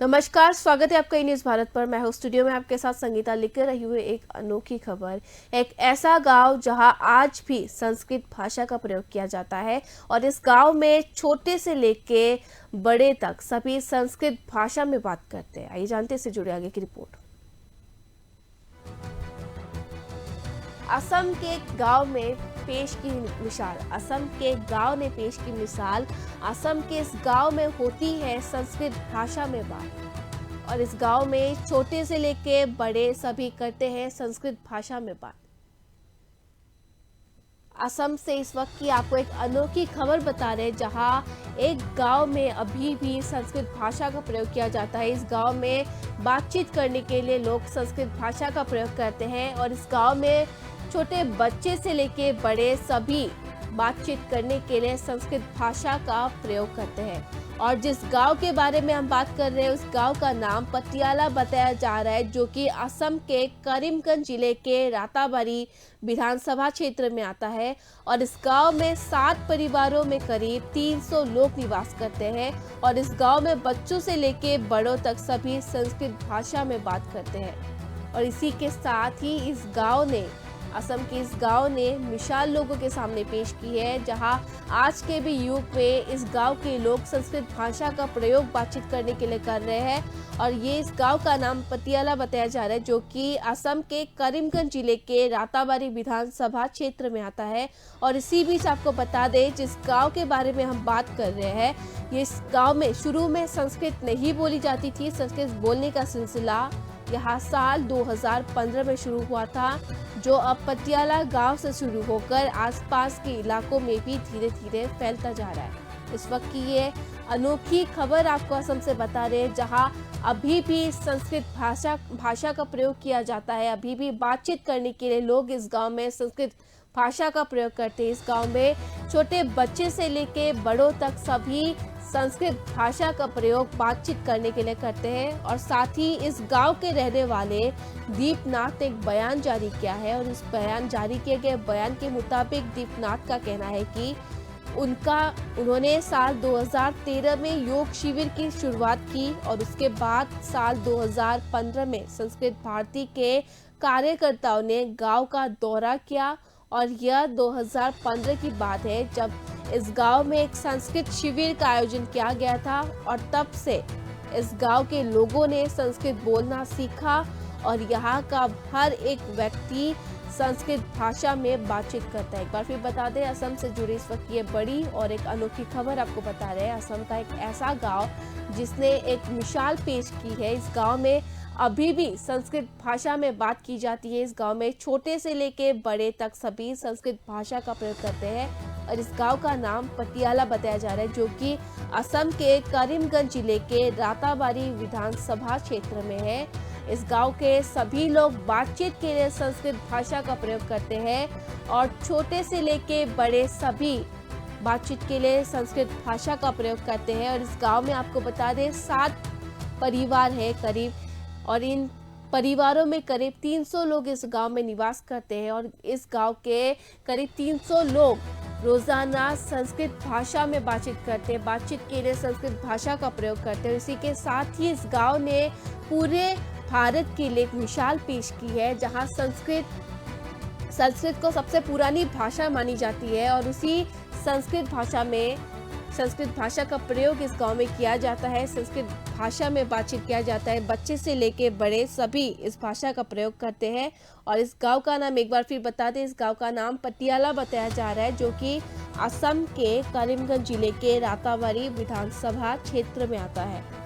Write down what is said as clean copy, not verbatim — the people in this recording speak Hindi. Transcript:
नमस्कार, स्वागत है आपका ई न्यूज़ भारत पर। मैं हूँ स्टूडियो में आपके साथ संगीता, लेकर रही हुई एक अनोखी खबर। एक ऐसा गांव जहां आज भी संस्कृत भाषा का प्रयोग किया जाता है और इस गांव में छोटे से लेके बड़े तक सभी संस्कृत भाषा में बात करते हैं। आइए जानते हैं इससे जुड़े आगे की रिपोर्ट। असम के गांव में पेश की मिसाल असम के गांव ने पेश की मिसाल असम के इस गांव में होती है संस्कृत भाषा में बात और इस गांव में छोटे से लेके बड़े सभी करते हैं संस्कृत भाषा में बात। असम से इस वक्त की आपको एक अनोखी खबर बता रहे हैं, जहां एक गांव में अभी भी संस्कृत भाषा का प्रयोग किया जाता है। इस गांव में बातचीत करने के लिए लोग संस्कृत भाषा का प्रयोग करते हैं और इस गांव में छोटे बच्चे से लेके बड़े सभी बातचीत करने के लिए संस्कृत भाषा का प्रयोग करते हैं। और जिस गांव के बारे में हम बात कर रहे हैं उस गांव का नाम पटियाला बताया जा रहा है, जो कि असम के करीमगंज जिले के राताबाड़ी विधानसभा क्षेत्र में आता है। और इस गांव में 7 परिवारों में करीब 300 लोग निवास करते हैं और इस गांव में बच्चों से लेके बड़ों तक सभी संस्कृत भाषा में बात करते हैं। और इसी के साथ ही इस गांव ने असम के इस गांव ने मिसाल लोगों के सामने पेश की है, जहां आज के भी युग में इस गांव के लोग संस्कृत भाषा का प्रयोग बातचीत करने के लिए कर रहे हैं। और ये इस गांव का नाम पटियाला बताया जा रहा है, जो कि असम के करीमगंज जिले के राताबाड़ी विधानसभा क्षेत्र में आता है। और इसी बीच आपको बता दें, जिस गांव के बारे में हम बात कर रहे हैं, ये इस गाँव में शुरू में संस्कृत नहीं बोली जाती थी। संस्कृत बोलने का सिलसिला यहाँ साल 2015 में शुरू हुआ था, जो अब पटियाला गांव से शुरू होकर आसपास के इलाकों में भी धीरे धीरे फैलता जा रहा है। इस वक्त की ये अनोखी खबर आपको असम से बता रहे हैं, जहां अभी भी संस्कृत भाषा का प्रयोग किया जाता है। अभी भी बातचीत करने के लिए लोग इस गांव में संस्कृत भाषा का प्रयोग करते हैं। इस गांव में छोटे बच्चे से लेके बड़ों तक सभी संस्कृत भाषा का प्रयोग बातचीत करने के लिए करते हैं। और साथ ही इस गांव के रहने वाले दीपनाथ ने एक बयान जारी किया है और इस बयान जारी किए गए बयान के मुताबिक दीपनाथ का कहना है कि उन्होंने साल 2013 में योग शिविर की शुरुआत की और उसके बाद साल 2015 में संस्कृत भारती के कार्यकर्ताओं ने गांव का दौरा किया। और यह 2015 की बात है, जब इस गांव में एक संस्कृत शिविर का आयोजन किया गया था और तब से इस गांव के लोगों ने संस्कृत बोलना सीखा और यहाँ का हर एक व्यक्ति संस्कृत भाषा में बातचीत करता है। एक बार फिर बता दें, असम से जुड़ी इस वक्त ये बड़ी और एक अनोखी खबर आपको बता रहे हैं। असम का एक ऐसा गांव जिसने एक मिसाल पेश की है। इस गांव में अभी भी संस्कृत भाषा में बात की जाती है। इस गांव में छोटे से लेके बड़े तक सभी संस्कृत भाषा का प्रयोग करते हैं और इस गांव का नाम पटियाला बताया जा रहा है, जो कि असम के करीमगंज जिले के राताबाड़ी विधानसभा क्षेत्र में है। इस गांव के सभी लोग बातचीत के लिए संस्कृत भाषा का प्रयोग करते हैं और छोटे से लेके बड़े सभी बातचीत के लिए संस्कृत भाषा का प्रयोग करते हैं। और इस गांव में आपको बता दें 7 परिवार है करीब, और इन परिवारों में करीब 300 लोग इस गांव में निवास करते हैं। और इस गांव के करीब 300 लोग रोजाना संस्कृत भाषा में बातचीत करते हैं, बातचीत के लिए संस्कृत भाषा का प्रयोग करते हैं। इसी के साथ ही इस गांव ने पूरे भारत के लिए एक मिसाल पेश की है, जहां संस्कृत को सबसे पुरानी भाषा मानी जाती है और उसी संस्कृत भाषा का प्रयोग इस गांव में किया जाता है। संस्कृत भाषा में बातचीत किया जाता है, बच्चे से लेके बड़े सभी इस भाषा का प्रयोग करते हैं। और इस गांव का नाम एक बार फिर बता दें, इस गांव का नाम पटियाला बताया जा रहा है, जो कि असम के करीमगंज जिले के राताबाड़ी विधानसभा क्षेत्र में आता है।